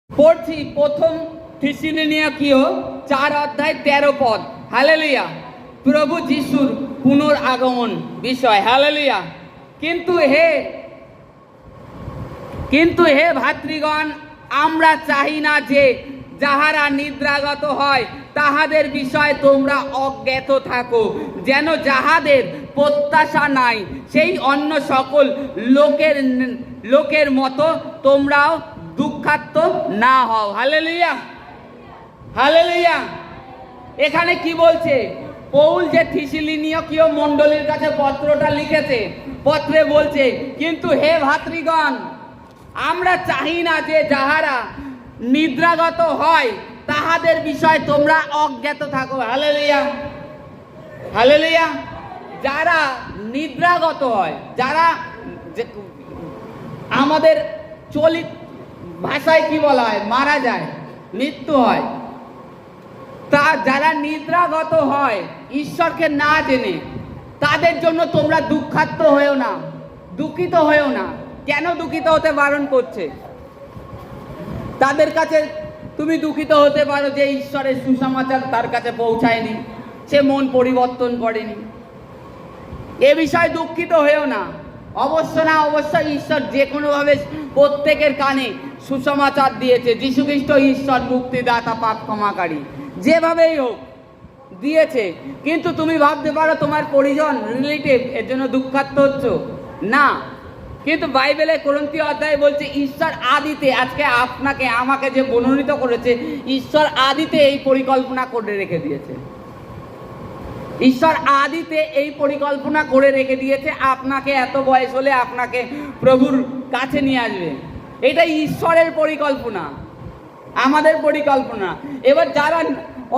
পড়ছি প্রথম থিসিলিনিয়ীয় 4 অধ্যায় 13 পদ। হালেলুয়া। প্রভু যিশুর পুনরাগমন বিষয়। হালেলুয়া। কিন্তু হে ভাতৃগণ, আমরা চাহি না যে যাহারা নিদ্রাগত হয় তাহাদের বিষয়ে তোমরা অজ্ঞাত থাকো, যেন যাহাদের প্রত্যাশা নাই সেই অন্য সকল লোকের মতো তোমরাও দুঃখার্ত না হও। Hallelujah, hallelujah. এখানে কি বলছে? পৌল যে থিসিলিনিয়ীয় মণ্ডলীর কাছে পত্রটা লিখেছে, পত্রে বলছে, কিন্তু হে ভাতৃগণ, আমরা চাহি না যে যাহারা নিদ্রাগত হয় তাহাদের বিষয়ে তোমরা অজ্ঞাত থাকো। Hallelujah, hallelujah. যারা নিদ্রাগত হয়, যারা আমাদের চলিত ভাষায় কি বলা হয়, মারা যায়, মৃত্যু হয়, তা যারা নিদ্রাগত হয় ঈশ্বরকে না জেনে, তাদের জন্য তোমরা দুঃখার্ত হয়েও না, দুঃখিত হয়েও না। কেন দুঃখিত হতে বারণ করছে? তাদের কাছে তুমি দুঃখিত হতে পারো যে ঈশ্বরের সুসমাচার তার কাছে পৌঁছায়নি, সে মন পরিবর্তন করেনি। এ বিষয়ে দুঃখিত হয়েও না। অবশ্য না, অবশ্যই ঈশ্বর যে কোনোভাবে প্রত্যেকের কানে সুসমাচার দিয়েছে। যীশু খ্রিস্ট ঈশ্বর, মুক্তিদাতা, পাপ ক্ষমাকারী, যেভাবেই হোক দিয়েছে। কিন্তু তুমি ভাবতে পারো তোমার পরিজন, রিলেটিভ এর জন্য দুঃখার্ত হচ্ছ না। কিন্তু বাইবেলে করন্থীয় অধ্যায়ে বলছে ঈশ্বর আদিতে, আজকে আপনাকে আমাকে যে মনোনীত করেছে, ঈশ্বর আদিতে এই পরিকল্পনা করে রেখে দিয়েছে। ঈশ্বর আদিতে এই পরিকল্পনা করে রেখে দিয়েছে, আপনাকে এত বয়স হলে আপনাকে প্রভুর কাছে নিয়ে আসবে। এটা ঈশ্বরের পরিকল্পনা, আমাদের পরিকল্পনা। এবার যারা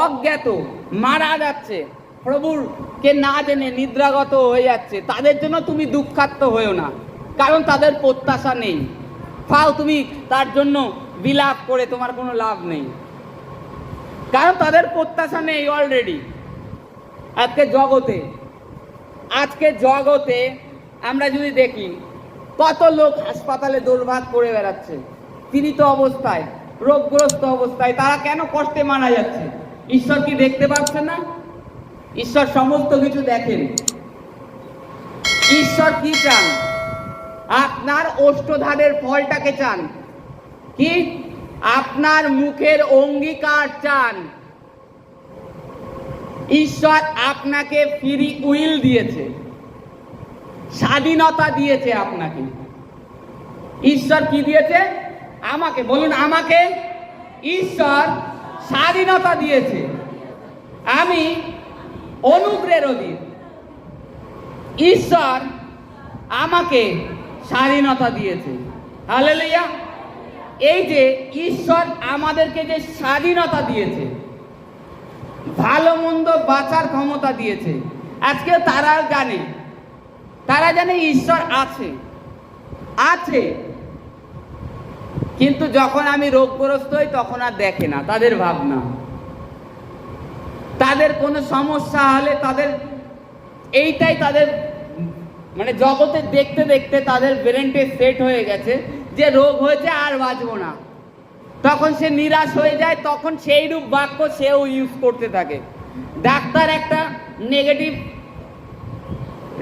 অজ্ঞাত মারা যাচ্ছে, প্রভুর কে না জেনে নিদ্রাগত হয়ে যাচ্ছে, তাদের জন্য তুমি দুঃখার্ত হয়েও না, কারণ তাদের প্রত্যাশা নেই। ফাও তুমি তার জন্য বিলাপ করে তোমার কোনো লাভ নেই, কারণ তাদের প্রত্যাশা নেই অলরেডি। আজকে জগতে আমরা যদি দেখি, কত লোক হাসপাতালে দৌড়ভাগ করে বেড়াচ্ছে, পীড়িত অবস্থায়, রোগগ্রস্ত অবস্থায়। তারা কেন কষ্টে মারা যাচ্ছে? ঈশ্বর কি দেখতে পাচ্ছেন না? ঈশ্বর সমস্ত কিছু দেখেন। ঈশ্বর কি চান? আপনার ওষ্ঠধারের ফলটাকে চান। কি? আপনার মুখের অঙ্গীকার চান। ঈশ্বর আপনাকে ফ্রি উইল দিয়েছে, স্বাধীনতা দিয়েছে আপনাকে। ঈশ্বর কি দিয়েছে? আমাকে বলুন, আমাকে ঈশ্বর স্বাধীনতা দিয়েছে। আমি অনুগ্রহের অধীন। ঈশ্বর আমাকে স্বাধীনতা দিয়েছে। হালেলুয়া। এই যে ঈশ্বর আমাদেরকে যে স্বাধীনতা দিয়েছে, ভালো মন্দ বাঁচার ক্ষমতা দিয়েছে, আজকে তারা জানে ঈশ্বর আছে। কিন্তু যখন আমি রোগগ্রস্ত হই তখন আর দেখে না, তাদের ভাবনা। তাদের কোনো সমস্যা হলে এইটাই তাদের মানে জগতে দেখতে দেখতে তাদের ব্রেনটে সেট হয়ে গেছে যে রোগ হয়েছে, আর বাঁচবো না। তখন সে নিরাশ হয়ে যায়, তখন সেই রূপ বাক্য সেও ইউজ করতে থাকে। ডাক্তার একটা নেগেটিভ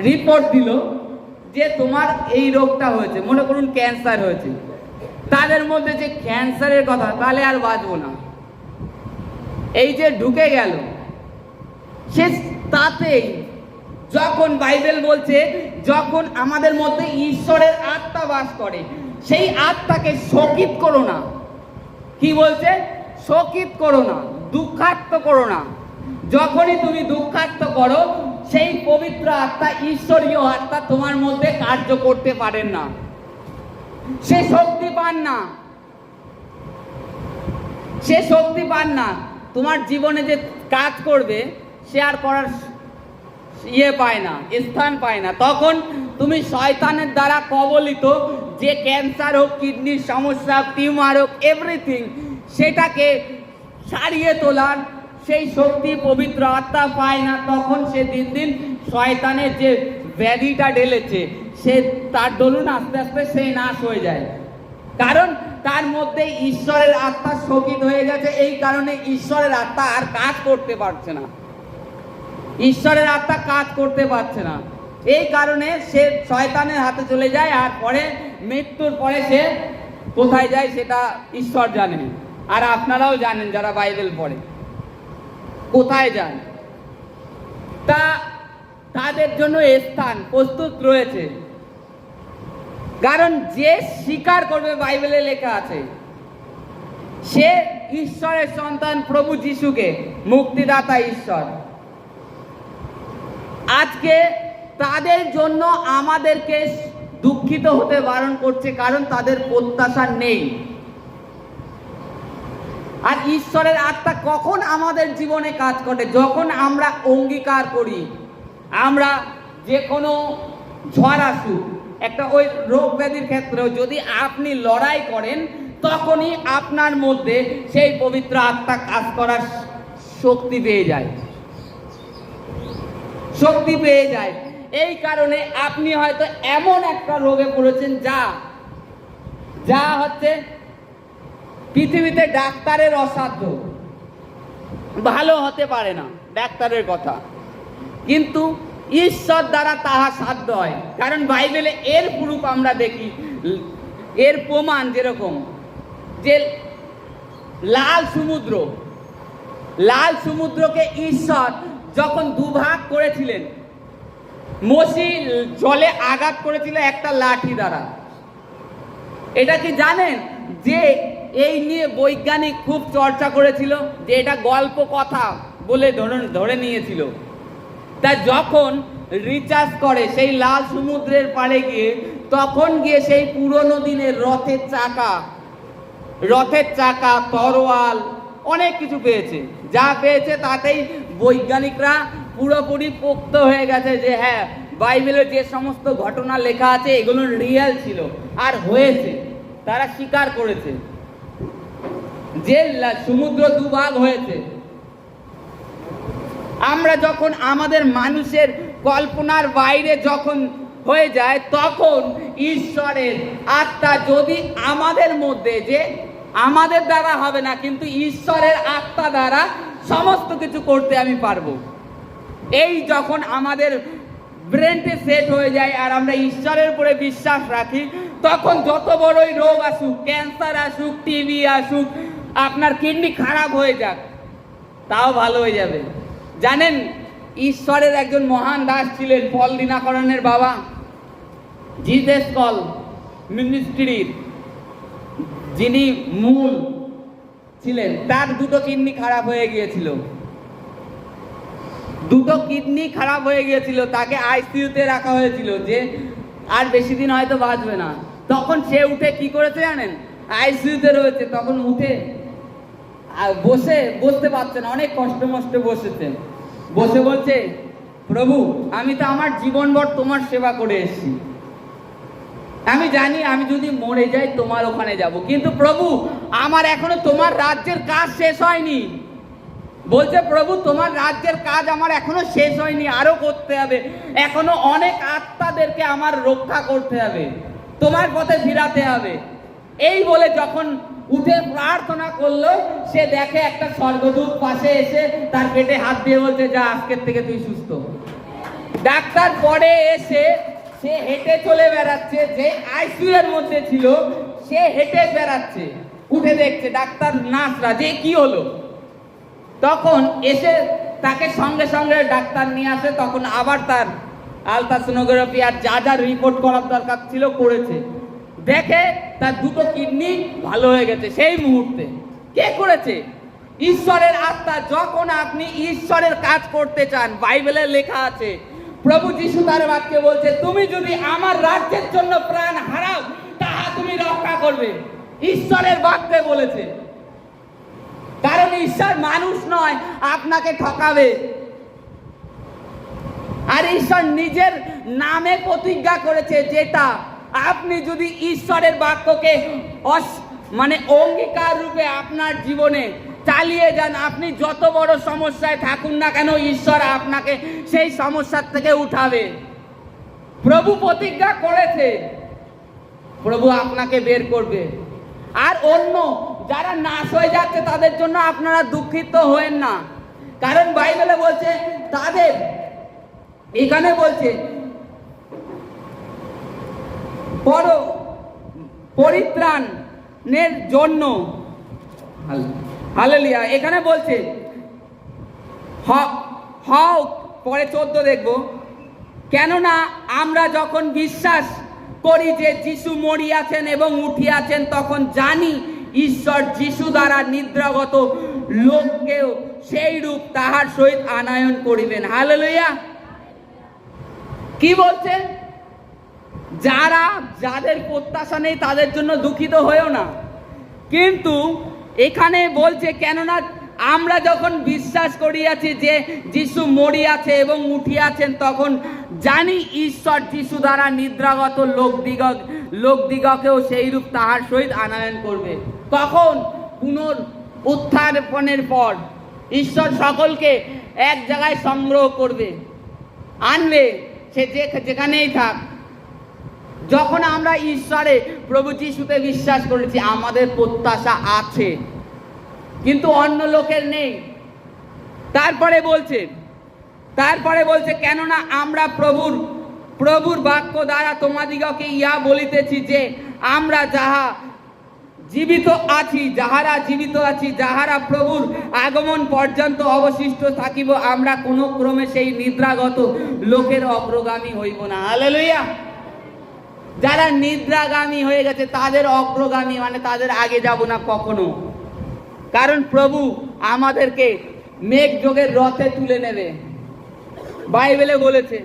রিপোর্ট দিল যে তোমার এই রোগটা হয়েছে, মনে করুন ক্যান্সার হয়েছে। তাদের মধ্যে যে ক্যান্সারের কথা, তাহলে আর বাঁচবো না, এই যে ঢুকে গেল, সে তাতেই যখন বাইবেল বলছে যখন আমাদের মধ্যে ঈশ্বরের আত্মা বাস করে, সেই আত্মাকে শোকিত করো না। কি বলছে? শোকিত করো না, দুঃখার্ত করো না। যখনই তুমি দুঃখার্ত করো, সেই পবিত্র আত্মা, ঈশ্বরীয় আত্মা তোমার মধ্যে কার্য করতে পারেন না, সে শক্তি পান না। তোমার জীবনে যে কাজ করবে সে আর করার পায় না, স্থান পায় না। তখন তুমি শয়তানের দ্বারা কবলিত, যে ক্যান্সার হোক, কিডনির সমস্যা, টিউমার হোক, এভরিথিং, সেটাকে সারিয়ে তোলার সেই শক্তি পবিত্র আত্মা পায় না। তখন সে দিন দিন শয়তানের যে ব্যাধিটা ঢেলেছে, সে তার দরুন আস্তে আস্তে সে নাশ হয়ে যায়। কারণ তার মধ্যে ঈশ্বরের আত্মা স্থগিত হয়ে গেছে, এই কারণে ঈশ্বরের আত্মা আর কাজ করতে পারছে না। ঈশ্বরের আত্মা কাজ করতে পারছে না, এই কারণে সে শয়তানের হাতে চলে যায়। আর পরে মৃত্যুর পরে সে কোথায় যায় সেটা ঈশ্বর জানেন, আর আপনারাও জানেন যারা বাইবেল পড়ে কোথায় যান। তাদের জন্য স্থান প্রস্তুত রয়েছে, কারণ যে স্বীকার করবে, বাইবেলে লেখা আছে, সে ঈশ্বরের সন্তান প্রভু যিশুকে, মুক্তিদাতা ঈশ্বর। আজকে তাদের জন্য আমাদেরকে দুঃখিত হতে বারণ করছে, কারণ তাদের প্রত্যাশা নেই। আর ঈশ্বরের আত্মা কখন আমাদের জীবনে কাজ করে? যখন আমরা অঙ্গীকার করি, আমরা যে কোনো ঝড় আসুক, একটা ওই রোগ ব্যাধির ক্ষেত্রেও যদি আপনি লড়াই করেন, তখনই আপনার মধ্যে সেই পবিত্র আত্মা কাজ করার শক্তি পেয়ে যায়, শক্তি পেয়ে যায়। এই কারণে আপনি হয়তো এমন একটা রোগে পড়েছেন যা হচ্ছে পৃথিবীতে ডাক্তারের অসাধ্য, ভালো হতে পারে না ডাক্তারের কথা, কিন্তু ঈশ্বর দ্বারা তাহা সাধ্য হয়। কারণ বাইবেলে এর প্রুফ আমরা দেখি, এর প্রমাণ যেরকম যে লাল সমুদ্রকে ঈশ্বর যখন দুভাগ করেছিলেন, মোশি জলে আঘাত করেছিল একটা লাঠি দ্বারা। এটা কি জানেন যে এই নিয়ে বৈজ্ঞানিক খুব চর্চা করেছিল, যে এটা গল্প কথা বলে ধরে নিয়েছিল। তা যখন রিচার্জ করে সেই লাল সমুদ্রের পাড়ে গিয়ে, তখন গিয়ে সেই পুরনো দিনের রথের চাকা, তরোয়াল, অনেক কিছু পেয়েছে। যা পেয়েছে তাতেই বৈজ্ঞানিকরা পুরোপুরি পোক্ত হয়ে গেছে যে হ্যাঁ, বাইবেলে যে সমস্ত ঘটনা লেখা আছে এগুলো রিয়েল ছিল আর হয়েছে। তারা স্বীকার করেছে যে সমুদ্র দুভাগ হয়েছে। আমরা যখন আমাদের মানুষের কল্পনার বাইরে যখন হয়ে যায়, তখন ঈশ্বরের আত্মা যদি আমাদের মধ্যে, যে আমাদের দ্বারা হবে না, কিন্তু ঈশ্বরের আত্মা দ্বারা সমস্ত কিছু করতে আমি পারবো, এই যখন আমাদের ব্রেনটা সেট হয়ে যায় আর আমরা ঈশ্বরের উপরে বিশ্বাস রাখি, তখন যত বড়ই রোগ আসুক, ক্যান্সার আসুক, টিবি আসুক, আপনার কিডনি খারাপ হয়ে যাক, তাও ভালো হয়ে যাবে। জানেন, ঈশ্বরের একজন মহান দাস ছিলেন, ফল দিনাকরণের বাবা, জিসাস কল মিনিস্ট্রির যিনি মূল ছিলেন, তার দুটো কিডনি খারাপ হয়ে গিয়েছিল, তাকে আইসিইউতে রাখা হয়েছিল, যে আর বেশি দিন হয়তো বাঁচবে না। তখন সে উঠে কি করেছে জানেন? আইসিইউতে রয়েছে, তখন উঠে বসতে পারছে না, অনেক কষ্ট বসেছেন, বসে বলছে, প্রভু, আমি তো আমার জীবনভর তোমার সেবা করে এসেছি, আমি জানি আমি যদি মরে যাই তোমার ওখানে যাব, কিন্তু প্রভু আমার এখনো তোমার রাজ্যের কাজ শেষ হয়নি। বলছে, প্রভু তোমার রাজ্যের কাজ আমার এখনো শেষ হয়নি, আরো করতে হবে, এখনো অনেক আত্মাদেরকে আমার রক্ষা করতে হবে, তোমার পথে ফিরাতে হবে। এই বলে যখন উঠে প্রার্থনা করলো, সে দেখে একটা স্বর্গদূত পাশে এসে তার পেটে হাত দিয়ে বলছে, যা, আজকের থেকে তুই সুস্থ। ডাক্তার পরে এসে সে হেঁটে চলে বেড়াচ্ছে, যে আইসিইউ এর মধ্যে ছিল সে হেঁটে বেড়াচ্ছে, উঠে দেখছে ডাক্তার নার্সরা যে কি হলো। তখন এসে তাকে সঙ্গে সঙ্গে ডাক্তার নিয়ে আসে, তখন আবার তার আলট্রাসোনোগ্রাফি আর যা রিপোর্ট করার দরকার ছিল করেছে, দেখে তার দুটো কিডনি ভালো হয়ে গেছে সেই মুহূর্তে। কে করেছে? ঈশ্বরের আত্মা। যখন আপনি ঈশ্বরের কাজ করতে চান, বাইবেলে লেখা আছে, প্রভু যিশু তার বাক্যে বলছে, তুমি যদি আমার রাজ্যের জন্য প্রাণ হারাও, তাহা তুমি রক্ষা করবে। ঈশ্বরের বাক্যে বলেছে, কারণ ঈশ্বর মানুষ নয় আপনাকে ঠকাবে। আর ঈশ্বর নিজের নামে প্রতিজ্ঞা করেছে, যেটা আপনি যদি ঈশ্বরের বাক্যকে অঙ্গীকার রূপে আপনার জীবনে চালিয়ে যান, আপনি যত বড় সমস্যায় থাকুন না কেন, ঈশ্বর আপনাকে সেই সমস্যার থেকে উঠাবে। প্রভু প্রতিজ্ঞা করেছে, প্রভু আপনাকে বের করবে। আর অন্য যারা নাশ হয়ে যাচ্ছে তাদের জন্য আপনারা দুঃখিত হয়েন না, কারণ বাইবেলে বলছে তাদের, এখানে বলছে পরিত্রাণের জন্য, হালেলুয়া, এখানে বলছে হও, পরে 14 দেখব, কেননা আমরা যখন বিশ্বাস করি যে যিশু মরিয়াছেন এবং উঠিয়াছেন, তখন জানি ঈশ্বর যিশু দ্বারা নিদ্রাগত লোককেও সেই রূপ তাহার সহিত আনয়ন করিবেন। হালেলুয়া। কি বলছে? যাদের প্রত্যাশা নেই তাদের জন্য দুঃখিত হয়েও না, কিন্তু এখানে বলছে কেননা আমরা যখন বিশ্বাস করিয়াছি যে যিশু মরিয়াছে এবং উঠিয়াছেন, তখন জানি ঈশ্বর যিশু দ্বারা নিদ্রাগত লোকদিগকেও সেই রূপ তাহার সহিত আনয়ন করবে। কখন? পুনরুত্থানের পর ঈশ্বর সকলকে এক জায়গায় সংগ্রহ করবে, আনবে, সে যেখানেই থাক। যখন আমরা ঈশ্বরে প্রভু যিশুতে বিশ্বাস করেছি আমাদের প্রত্যাশা আছে, কিন্তু অন্য লোকের নেই। তারপরে বলছে কেননা আমরা প্রভুর বাক্য দ্বারা তোমাদিগকে ইহা বলিতেছি যে আমরা যাহারা জীবিত আছি, যাহারা প্রভুর আগমন পর্যন্ত অবশিষ্ট থাকিব, আমরা কোনো ক্রমে সেই নিদ্রাগত লোকের অগ্রগামী হইব না। হালেলুয়া। যারা নিদ্রাগামী হয়ে গেছে তাদের অগ্রগামী, মানে তাদের আগে যাব না কখনো, কারণ প্রভু আমাদেরকে মেঘযোগের রথে তুলে নেবে। বাইবেলে বলেছে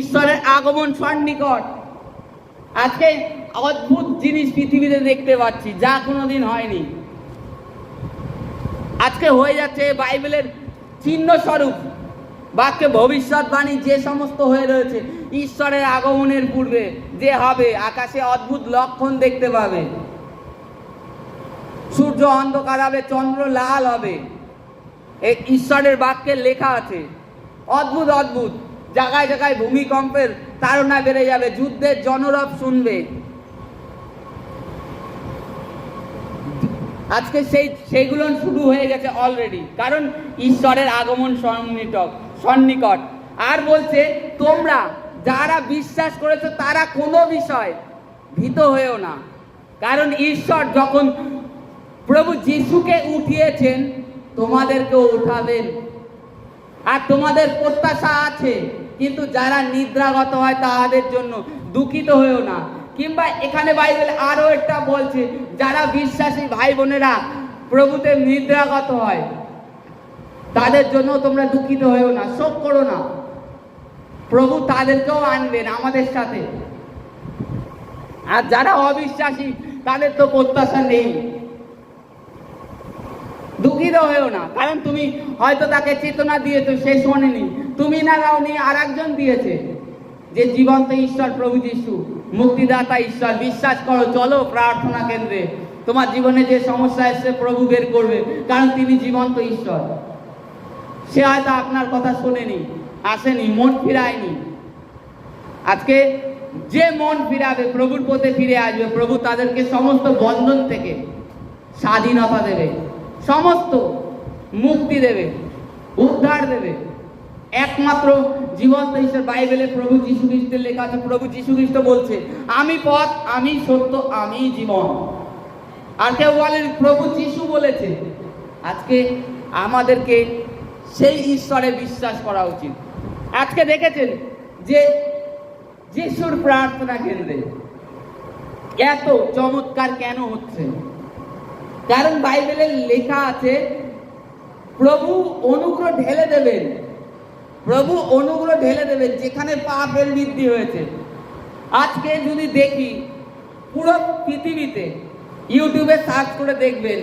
ঈশ্বরের আগমন সন্নিকট। আজকে অদ্ভুত জিনিস পৃথিবীতে দেখতে পাচ্ছি যা কোনোদিন হয়নি, আজকে হয়ে যাচ্ছে। বাইবেলের চিহ্ন স্বরূপ বাক্যে ভবিষ্যৎবাণী যে সমস্ত হয়ে রয়েছে ঈশ্বরের আগমনের পূর্বে যে হবে, আকাশে অদ্ভুত লক্ষণ দেখতে পাবে, সূর্য অন্ধকার হবে, চন্দ্র লাল হবে, এই ঈশ্বরের বাক্যে লেখা আছে। অদ্ভুত অদ্ভুত জায়গায় জায়গায় ভূমিকম্পের তাড়না বেড়ে যাবে, যুদ্ধের জনরব শুনবে। আজকে সেইগুলো শুরু হয়ে গেছে অলরেডি, কারণ ঈশ্বরের আগমন সন্নিকট। আর বলছে তোমরা যারা বিশ্বাস করেছো তারা কোনো বিষয় ভীত হয়েও না, কারণ ঈশ্বর যখন প্রভু যিশুকে উঠিয়েছেন তোমাদেরকেও উঠাবেন। আর তোমাদের প্রত্যাশা আছে, কিন্তু যারা নিদ্রাগত হয় তাদের জন্য দুঃখিত হয়েও না। কিংবা এখানে বাইবেল আরো একটা বলছে যারা বিশ্বাসী ভাই বোনেরা প্রভুতে নিদ্রাগত হয় তাদের জন্য তোমরা দুঃখিত হয়েও না, শোক করো না, প্রভু তাদেরকেও আনবেন আমাদের সাথে। আর যারা অবিশ্বাসী তাদের তো প্রত্যাশা নেই, দুঃখিত হয়েও না, কারণ তুমি হয়তো তাকে চেতনা দিয়েছো, সে শোনেনি, তুমি না দাওনি, আর একজন দিয়েছে, যে জীবন্ত ঈশ্বর প্রভু যিশু মুক্তিদাতা ঈশ্বর। বিশ্বাস করো, চলো প্রার্থনা কেন্দ্রে, তোমার জীবনে যে সমস্যা এসছে প্রভু বের করবে, কারণ তিনি জীবন্ত ঈশ্বর। সে হয়তো আপনার কথা শোনেনি, আসেনি, মন ফিরায়নি। আজকে যে মন ফিরাবে, প্রভুর পথে ফিরে আসবে, প্রভু তাদেরকে সমস্ত বন্ধন থেকে স্বাধীনতা দেবে, সমস্ত মুক্তি দেবে, উদ্ধার দেবে। একমাত্র জীবন্ত ঈশ্বর। বাইবেলে প্রভু যীশু খ্রিস্টের লেখা আছে, প্রভু যীশু খ্রিস্ট বলছে আমি পথ, আমি সত্য, আমি জীবন। আর কেউ বলেন প্রভু যীশু বলেছে। আজকে আমাদেরকে সেই ঈশ্বরে বিশ্বাস করা উচিত। আজকে দেখেছেন যে যিশুর প্রার্থনা কেন্দ্রে এত চমৎকার কেন হচ্ছে? কারণ বাইবেলে লেখা আছে প্রভু অনুগ্রহ ঢেলে দেবেন, প্রভু অনুগ্রহ ঢেলে দেবেন যেখানে পাপের বৃদ্ধি হয়েছে। আজকে যদি দেখি পুরো পৃথিবীতে ইউটিউবে সার্চ করে দেখবেন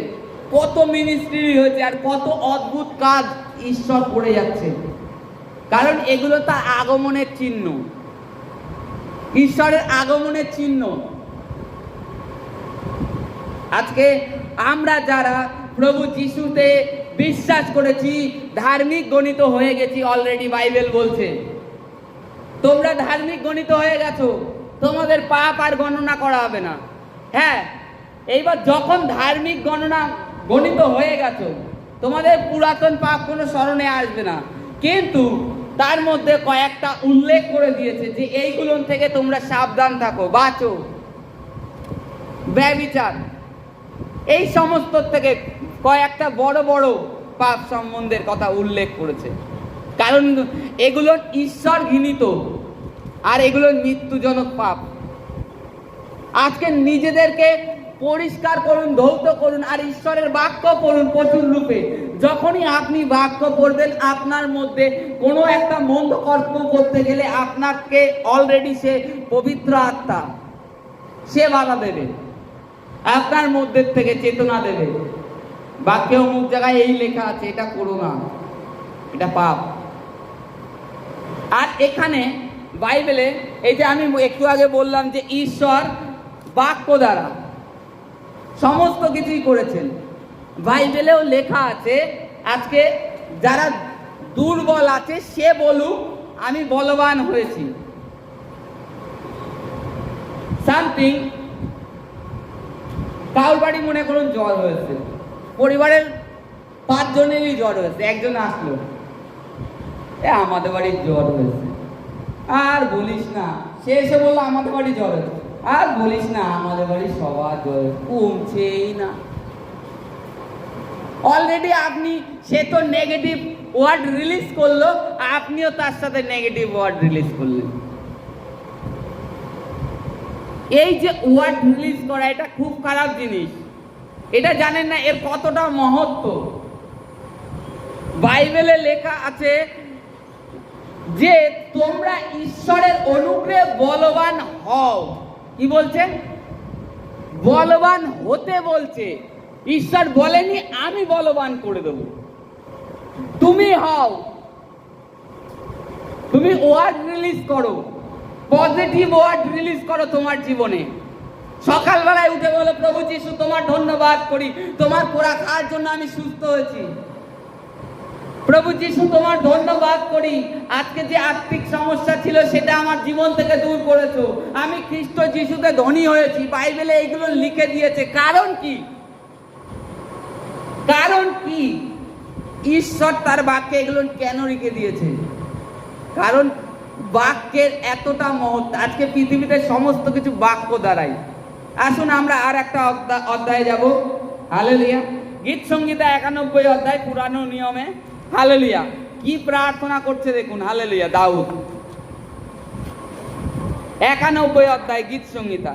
কত মিনিস্ট্রি হয়েছে আর কত অদ্ভুত কাজ ঈশ্বর করে যাচ্ছে, কারণ এগুলো তার আগমনের চিহ্ন, ঈশ্বরের আগমনের চিহ্ন। আজকে আমরা যারা প্রভু যিশুতে বিশ্বাস করেছি ধার্মিক গণিত হয়ে গেছি অলরেডি। বাইবেল বলছে তোমরা ধার্মিক গণিত হয়ে গেছো, তোমাদের পাপ আর গণনা করা হবে না। হ্যাঁ, এইবার যখন ধার্মিক গণিত হয়ে গেছো, তোমাদের পুরাতন পাপ কোনো স্মরণে আসবে না, কিন্তু তার মধ্যে কয়েকটা উল্লেখ করে দিয়েছে যে এইগুলো থেকে তোমরা সাবধান থাকো, বাঁচো। ব্যভিচার, এই সমস্ত থেকে কয়েকটা বড় বড় পাপ সম্বন্ধের কথা উল্লেখ করেছে, কারণ এগুলো ঈশ্বর ঘৃণিত আর এগুলো মৃত্যুজনক পাপ। আজকে নিজেদেরকে পরিষ্কার করুন, ধৌত করুন, আর ঈশ্বরের বাক্য পড়ুন প্রচুর রূপে। যখনই আপনি বাক্য পড়বেন, আপনার মধ্যে কোনো একটা মন্দ কর্ম করতে গেলে আপনাকে অলরেডি সে পবিত্র আত্মা, সে বাধা দেবে, আপনার মধ্যে থেকে চেতনা দেবে। বাক্যে অমুক জায়গায় এই লেখা আছে, এটা করো না, এটা পাপ। আর এখানে বাইবেলে, এই যে আমি একটু আগে বললাম যে ঈশ্বর বাক্য দ্বারা সমস্ত কিছুই করেছেন, বাইবেলেও লেখা আছে আজকে যারা দুর্বল আছে সে বলুক আমি বলবান হয়েছি। সামথিং, কারোর বাড়ি মনে করুন জ্বর হয়েছে, পরিবারের 5 জনেরই জ্বর হয়েছে, একজন আসলো, আমাদের বাড়ির জ্বর হয়েছে, আর বলিস না, সে এসে বললো আমাদের বাড়ি জ্বর হয়েছে, আর বলিস না, আমাদের বাড়ির সবার জ্বর কমছেই না। অলরেডি আপনি, সে তো নেগেটিভ ওয়ার্ড রিলিজ করলো, আপনিও তার সাথে নেগেটিভ ওয়ার্ড রিলিজ করলেন। এই যে ওয়ার্ড রিলিজ করা, এটা খুব খারাপ জিনিস। এটা জানেন না এর কতটা মহত্ব। বাইবেলে লেখা আছে যে তোমরা ঈশ্বরের অনুগ্রহে বলবান হও। কি বলছেন? বলবান হতে বলছে। ঈশ্বর বলেনি আমি বলবান করে দেব, তুমি হও। তুমি ওয়ার্ড রিলিজ করো, পজিটিভ ওয়ার্ড রিলিজ করো তোমার জীবনে। সকালবেলায় উঠে বলো, প্রভু যিশু তোমার ধন্যবাদ করি, তোমার পোড়া খাওয়ার জন্য আমি সুস্থ হয়েছি। প্রভু যিশু তোমার ধন্যবাদ করি, আজকে যে আর্থিক সমস্যা ছিল সেটা আমার জীবন থেকে দূর করেছো, আমি খ্রিস্ট যিশুতে ধনী হয়েছি। বাইবেলে এইগুলো লিখে দিয়েছে। কারণ কি? কারণ কি? ঈশ্বর তার বাক্যে এগুলো কেন লিখে দিয়েছে? কারণ বাক্যের এতটা মহত্ব। আজকে পৃথিবীতে সমস্ত কিছু বাক্য দ্বারাই। আসুন আমরা আর একটা অধ্যায়ে যাব। হালেলুয়া। গীত সংহিতা 91 অধ্যায়, পুরানো নিয়মে। হালেলুয়া। কি প্রার্থনা করছে দেখুন। হালেলুয়া। দাউদ 91 অধ্যায় গীত সংহিতা।